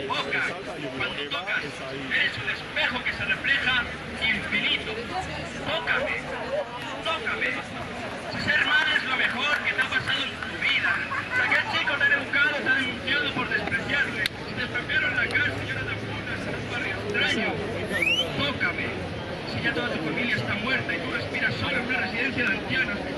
Boca, cuando tocas, eres un espejo que se refleja infinito. Tócame, tócame. Ser madre es lo mejor que te ha pasado en tu vida. Si aquel chico tan educado te ha denunciado por despreciarle, si te estropearon la casa y ahora te apuntas en un barrio extraño, tócame. Si ya toda tu familia está muerta y tú respiras solo en una residencia de ancianos, si